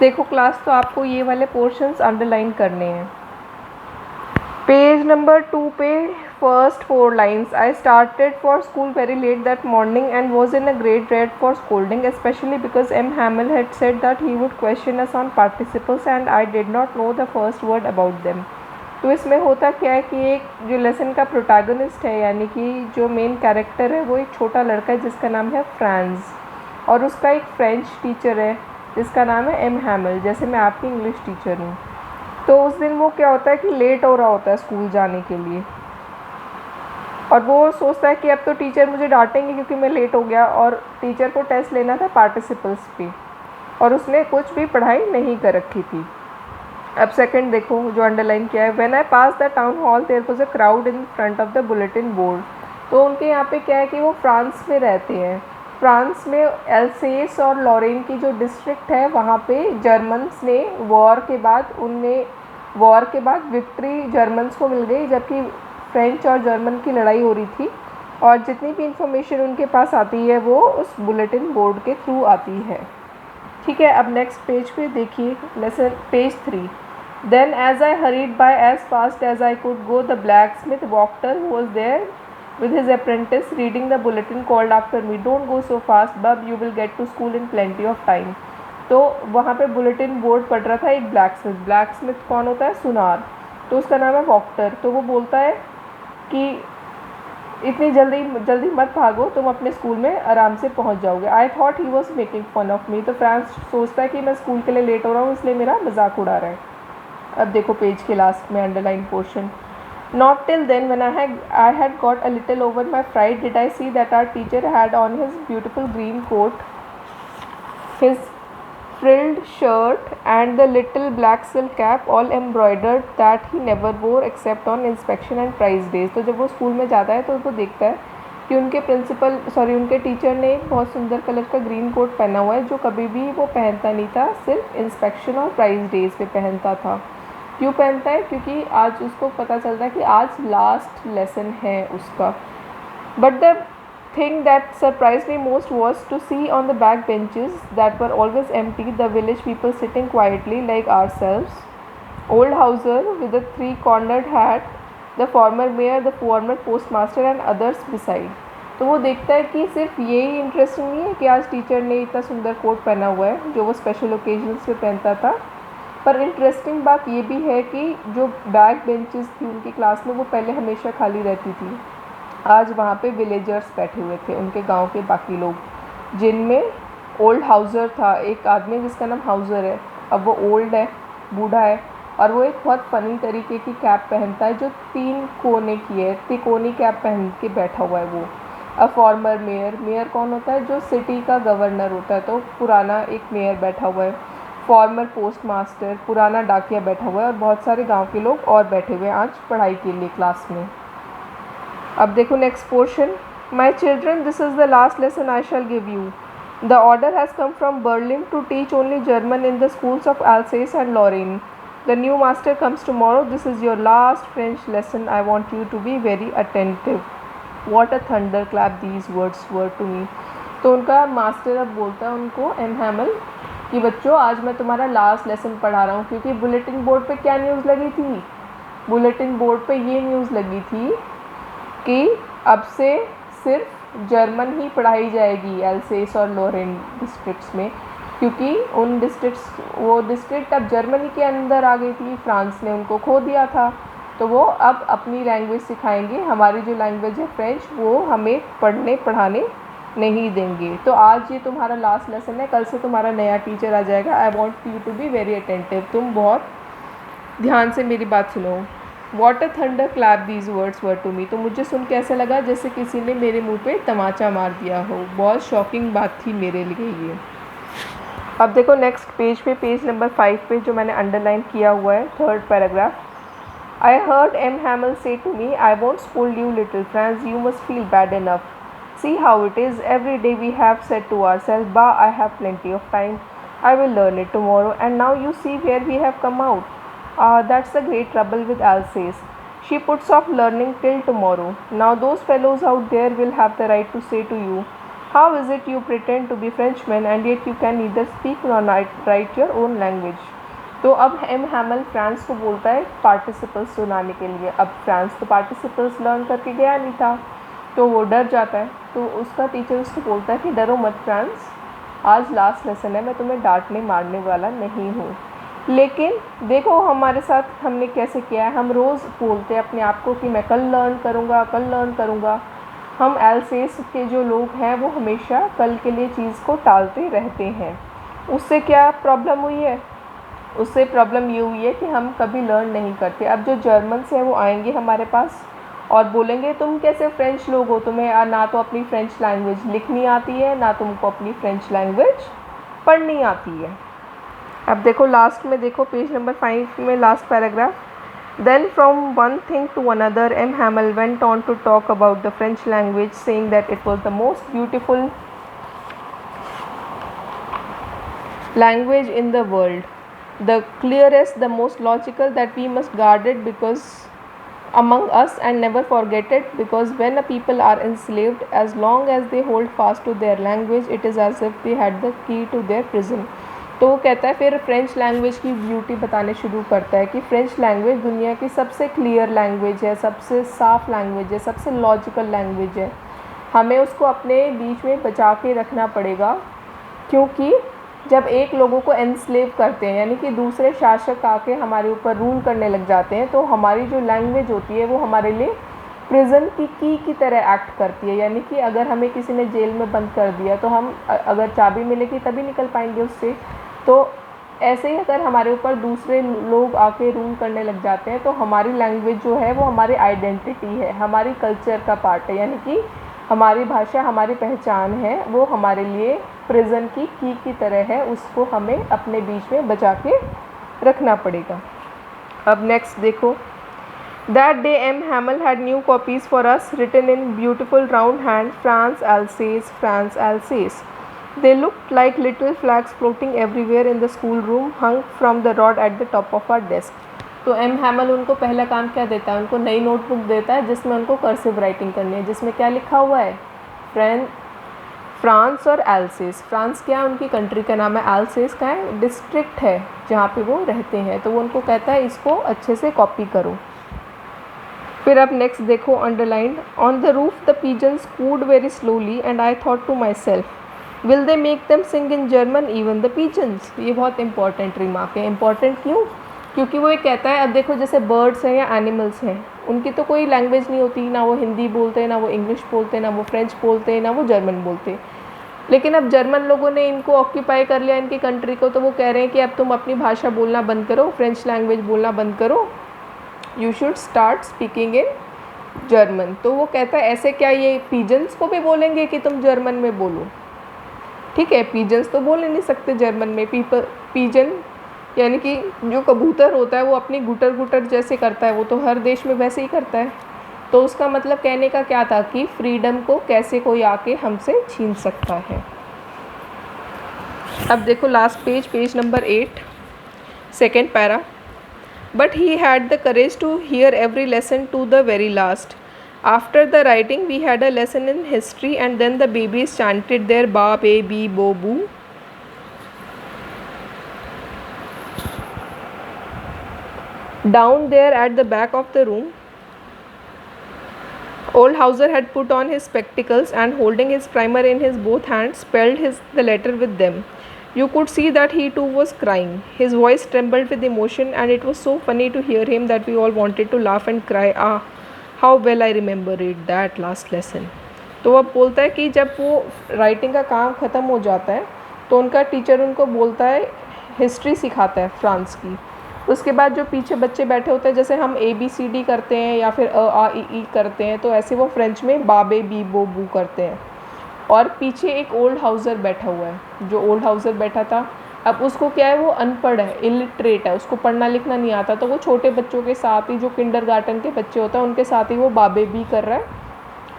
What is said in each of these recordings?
देखो क्लास, तो आपको ये वाले पोर्शंस अंडरलाइन करने हैं। पेज नंबर 2 पे first 4 lines, I started for school very late that morning and was in a great dread for scolding, especially because M Hamel had said that he would question us on participles and I did not know the first word about them. तो इसमें होता क्या है कि एक जो lesson का protagonist है, यानी कि जो मेन कैरेक्टर है, वो एक छोटा लड़का है जिसका नाम है फ्रांस, और उसका एक फ्रेंच टीचर है जिसका नाम है एम हैमल, जैसे मैं आपकी इंग्लिश टीचर हूँ। तो उस दिन वो क्या होता है कि लेट हो रहा होता है स्कूल जाने के लिए, और वो सोचता है कि अब तो टीचर मुझे डांटेंगे क्योंकि मैं लेट हो गया, और टीचर को टेस्ट लेना था पार्टिसिपल्स पे, और उसने कुछ भी पढ़ाई नहीं कर रखी थी। अब सेकंड देखो जो अंडरलाइन किया है, when I pass the town hall there was a crowd in front of the bulletin board. तो उनके यहाँ पे क्या है कि वो फ्रांस में रहते हैं। फ्रांस में एल्सेस और लॉरेन की जो डिस्ट्रिक्ट है, वहाँ पे जर्मन्स ने वॉर के बाद विक्ट्री जर्मन्स को मिल गई, जबकि फ्रेंच और जर्मन की लड़ाई हो रही थी, और जितनी भी इंफॉर्मेशन उनके पास आती है वो उस बुलेटिन बोर्ड के थ्रू आती है। ठीक है, अब नेक्स्ट पेज पे देखिए, lesson page 3। Then as I hurried by as fast as I could go, the blacksmith Wachter, who was there with his apprentice reading the bulletin, called after me, "Don't go so fast, bub, you will get to school in plenty of time." तो वहाँ पे bulletin board पढ़ रहा था एक blacksmith कौन होता है? सुनार। तो उसका नाम है वॉक्टर। तो वो बोलता है कि इतनी जल्दी मत भागो, तुम अपने स्कूल में आराम से पहुंच जाओगे। I thought he was making fun of me. तो फ्रांस सोचता है कि मैं स्कूल के लिए लेट हो रहा हूँ, इसलिए मेरा मजाक उड़ा रहा है। अब देखो पेज के लास्ट में underline portion, not till then when I had got a little over my fright did I see that our teacher had on his beautiful green coat, his frilled shirt and the little black silk cap all embroidered that he never wore except on inspection and prize days। तो जब वो school में जाता है तो वो देखता है कि उनके टीचर ने एक बहुत सुंदर कलर का ग्रीन कोट पहना हुआ है, जो कभी भी वो पहनता नहीं था, सिर्फ इंस्पेक्शन और प्राइज डेज पे पहनता था। क्यों पहनता है? क्योंकि आज उसको पता चलता है कि आज लास्ट लेसन है उसका। But the thing that surprised me most was to see on the back benches that were always empty the village people sitting quietly like ourselves, old Hauser with a three-cornered hat, the former mayor, the former postmaster and others beside। तो वो देखता है कि सिर्फ यही interesting नहीं है कि आज टीचर ने इतना सुंदर कोट पहना हुआ है जो वो स्पेशल ओकेजन्स पे पहनता था, पर इंटरेस्टिंग बात ये भी है कि जो बैक बेंचेस थी उनकी क्लास में वो पहले हमेशा खाली रहती थी। आज वहाँ पे विलेजर्स बैठे हुए थे, उनके गांव के बाकी लोग, जिनमें ओल्ड हाउज़र था, एक आदमी जिसका नाम हाउज़र है। अब वो ओल्ड है, बूढ़ा है, और वो एक बहुत फ़नी तरीके की कैप पहनता है जो 3 कोने की है, तिकोनी कैप पहन के बैठा हुआ है वो। अ फॉर्मर मेयर कौन होता है? जो सिटी का गवर्नर होता है। तो पुराना एक मेयर बैठा हुआ है। फॉर्मर पोस्ट मास्टर, पुराना डाकिया बैठा हुआ है, और बहुत सारे गाँव के लोग और बैठे हुए हैं आज पढ़ाई के लिए क्लास में। अब देखो next portion, my children this is the last lesson I shall give you. The order has come from Berlin to teach only German in the schools of Alsace and Lorraine. The new master comes tomorrow. This is your last French lesson. I want you to be very attentive. What a thunder clap these words were to me. तो उनका master अब बोलता है उनको, M हैमल, कि बच्चों आज मैं तुम्हारा लास्ट लेसन पढ़ा रहा हूँ, क्योंकि बुलेटिन बोर्ड पे क्या न्यूज़ लगी थी? बुलेटिन बोर्ड पे ये न्यूज़ लगी थी कि अब से सिर्फ जर्मन ही पढ़ाई जाएगी एल्सेस और लॉरेन डिस्ट्रिक्ट्स में, क्योंकि वो डिस्ट्रिक्ट अब जर्मनी के अंदर आ गई थी, फ्रांस ने उनको खो दिया था। तो वो अब अपनी लैंग्वेज सिखाएंगे, हमारी जो लैंग्वेज है फ्रेंच, वो हमें पढ़ने पढ़ाने नहीं देंगे। तो आज ये तुम्हारा लास्ट लेसन है, कल से तुम्हारा नया टीचर आ जाएगा। I want you to be very attentive. तुम बहुत ध्यान से मेरी बात सुनो। What a thunder clap these words were to me. तो मुझे सुन के ऐसा लगा जैसे किसी ने मेरे मुंह पे तमाचा मार दिया हो। बहुत शॉकिंग बात थी मेरे लिए ये। अब देखो नेक्स्ट पेज पे, पेज नंबर 5 पे, जो मैंने अंडरलाइन किया हुआ है, third paragraph. I heard M Hamel say to me, I won't scold you little Franz, you must feel bad enough. See how it is. Every day we have said to ourselves, "Bah, I have plenty of time. I will learn it tomorrow." And now you see where we have come out. That's the great trouble with Alsace. She puts off learning till tomorrow. Now those fellows out there will have the right to say to you, how is it you pretend to be Frenchman and yet you can neither speak nor write your own language. तो अब M हैमल France को बोलता है participles सुनाने के लिए। अब France तो पार्टिसिपल्स लर्न करके गया नहीं था, तो वो डर जाता है। तो उसका टीचर उसको बोलता है कि डरो मत फ्रांस, आज लास्ट लेसन है, मैं तुम्हें डांटने मारने वाला नहीं हूँ। लेकिन देखो हमारे साथ हमने कैसे किया है, हम रोज़ बोलते हैं अपने आप को कि मैं कल लर्न करूँगा, कल लर्न करूँगा। हम एल्सेस के जो लोग हैं वो हमेशा कल के लिए चीज़ को टालते रहते हैं। उससे क्या प्रॉब्लम हुई है? उससे प्रॉब्लम ये हुई है कि हम कभी लर्न नहीं करते। अब जो जर्मन्स हैं वो आएंगे हमारे पास और बोलेंगे तुम कैसे फ्रेंच लोग हो, तुम्हें ना तो अपनी फ्रेंच लैंग्वेज लिखनी आती है, ना तुमको अपनी फ्रेंच लैंग्वेज पढ़नी आती है। अब देखो लास्ट में, देखो पेज नंबर 5 में last paragraph. Then from one thing to another M Hamel went on to talk about the French language, saying that it was the most beautiful language in the world, the clearest, the most logical, that we must guard it because among us and never forget it, because when a people are enslaved, as long as they hold fast to their language, it is as if they had the key to their prison। तो वो कहता है फिर French language की beauty बताने शुरू करता है कि फ्रेंच लैंग्वेज दुनिया की सबसे क्लियर लैंग्वेज है, सबसे साफ लैंग्वेज है, सबसे लॉजिकल लैंग्वेज है। हमें उसको अपने बीच में बचा के रखना पड़ेगा, क्योंकि जब एक लोगों को एनस्लेव करते हैं, यानी कि दूसरे शासक आके हमारे ऊपर रूल करने लग जाते हैं, तो हमारी जो लैंग्वेज होती है वो हमारे लिए प्रिजन की तरह एक्ट करती है। यानी कि अगर हमें किसी ने जेल में बंद कर दिया तो हम अगर चाबी मिलेगी तभी निकल पाएंगे उससे। तो ऐसे ही अगर हमारे ऊपर दूसरे लोग आके रूल करने लग जाते हैं तो हमारी लैंग्वेज जो है वो हमारी आइडेंटिटी है, हमारी कल्चर का पार्ट है, यानी कि हमारी भाषा हमारी पहचान है, वो हमारे लिए प्रिजन की तरह है, उसको हमें अपने बीच में बचा के रखना पड़ेगा। अब नेक्स्ट देखो, that day M Hamel had new copies for us written in beautiful round hand, France Alsace, France Alsace. They looked like little flags floating everywhere in the school room, hung from the rod at the top of our desk। तो M हैमल उनको पहला काम क्या देता है? उनको नई notebook देता है जिसमें उनको कर्सिव राइटिंग करनी है, जिसमें क्या लिखा हुआ है? फ्रांस और एल्सेस। फ्रांस क्या है? उनकी कंट्री का नाम है। एल्सेस का है डिस्ट्रिक्ट है जहाँ पे वो रहते हैं। तो वो उनको कहता है इसको अच्छे से कॉपी करो। फिर अब नेक्स्ट देखो, underlined, on the roof the pigeons cooed very slowly and I thought to myself will they make them sing in German even the pigeons. ये बहुत इंपॉर्टेंट रिमार्क है। इंपॉर्टेंट क्यों? क्योंकि वो ये कहता है, अब देखो जैसे बर्ड्स हैं या एनिमल्स हैं, उनकी तो कोई लैंग्वेज नहीं होती, ना वो हिंदी बोलते हैं, ना वो इंग्लिश बोलते हैं, ना वो फ्रेंच बोलते हैं, ना वो जर्मन बोलते हैं। लेकिन अब जर्मन लोगों ने इनको ऑक्यूपाई कर लिया, इनकी कंट्री को, तो वो कह रहे हैं कि अब तुम अपनी भाषा बोलना बंद करो, फ्रेंच लैंग्वेज बोलना बंद करो, you should start speaking in German. तो वो कहता है ऐसे क्या ये पिजन्स को भी बोलेंगे कि तुम जर्मन में बोलो? ठीक है, पिजन्स तो बोल ही नहीं सकते जर्मन में। पिजन यानी कि जो कबूतर होता है वो अपनी गुटर गुटर जैसे करता है, वो तो हर देश में वैसे ही करता है। तो उसका मतलब कहने का क्या था कि फ्रीडम को कैसे कोई आके हमसे छीन सकता है। अब देखो last page, page number 8, second para. But he had the courage to hear every lesson to the very last. After the writing, we had a lesson in history, and then the babies chanted their ba, be, bi, bo, bu. Down there at the back of the room, old Hauser had put on his spectacles and, holding his primer in his both hands, spelled the letter with them. You could see that he too was crying. His voice trembled with emotion, and it was so funny to hear him that we all wanted to laugh and cry. Ah, how well I remember it that last lesson. तो अब बोलता है कि जब वो writing का काम ख़त्म हो जाता है तो उनका टीचर उनको बोलता है, हिस्ट्री सिखाता है फ्रांस की। उसके बाद जो पीछे बच्चे बैठे होते हैं, जैसे हम ABCD करते हैं या फिर अ आ इ ई करते हैं, तो ऐसे वो फ्रेंच में बाबे बी बो बू करते हैं। और पीछे एक ओल्ड हाउसर बैठा हुआ है। जो ओल्ड हाउसर बैठा था, अब उसको क्या है, वो अनपढ़ है, इलिटरेट है, उसको पढ़ना लिखना नहीं आता। तो वो छोटे बच्चों के साथ ही, जो किंडरगार्टन के बच्चे होते हैं उनके साथ ही वो बाबे भी कर रहा है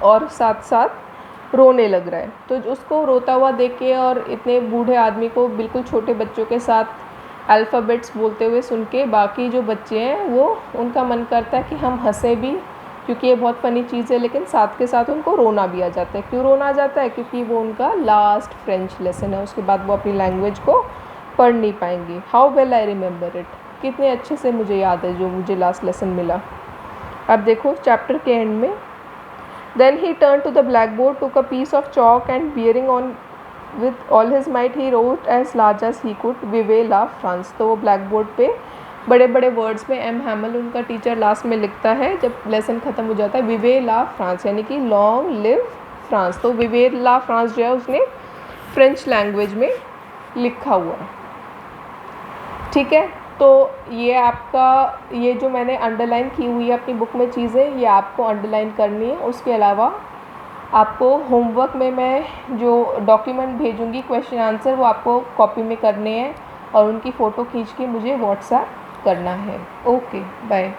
और साथ साथ रोने लग रहा है। तो उसको रोता हुआ देख के और इतने बूढ़े आदमी को बिल्कुल छोटे बच्चों के साथ अल्फ़ाबेट्स बोलते हुए सुन के बाकी जो बच्चे हैं वो, उनका मन करता है कि हम हंसे भी क्योंकि ये बहुत फ़नी चीज़ है, लेकिन साथ के साथ उनको रोना भी आ जाता है। क्यों रोना आ जाता है? क्योंकि वो उनका लास्ट फ्रेंच लेसन है, उसके बाद वो अपनी लैंग्वेज को पढ़ नहीं पाएंगी। How well I remember it, कितने अच्छे से मुझे याद है जो मुझे लास्ट लेसन मिला। अब देखो चैप्टर के एंड में, then he turn to the blackboard, took a piece of chalk and bearing on with all his might he wrote as large as he could vive la France. तो वो black board पे बड़े बड़े words में M हैमल उनका teacher last में लिखता है जब लेसन ख़त्म हो जाता है, विवे ला फ्रांस, यानी कि लॉन्ग लिव फ्रांस। तो विवे ला फ्रांस जो है उसने फ्रेंच लैंग्वेज में लिखा हुआ है। ठीक है, तो ये आपका, ये जो मैंने अंडरलाइन की हुई है अपनी बुक में चीज़ें, ये आपको अंडरलाइन करनी है। उसके अलावा आपको होमवर्क में मैं जो डॉक्यूमेंट भेजूँगी क्वेश्चन आंसर, वो आपको कॉपी में करने हैं और उनकी फ़ोटो खींच के मुझे व्हाट्सएप करना है। Okay, bye.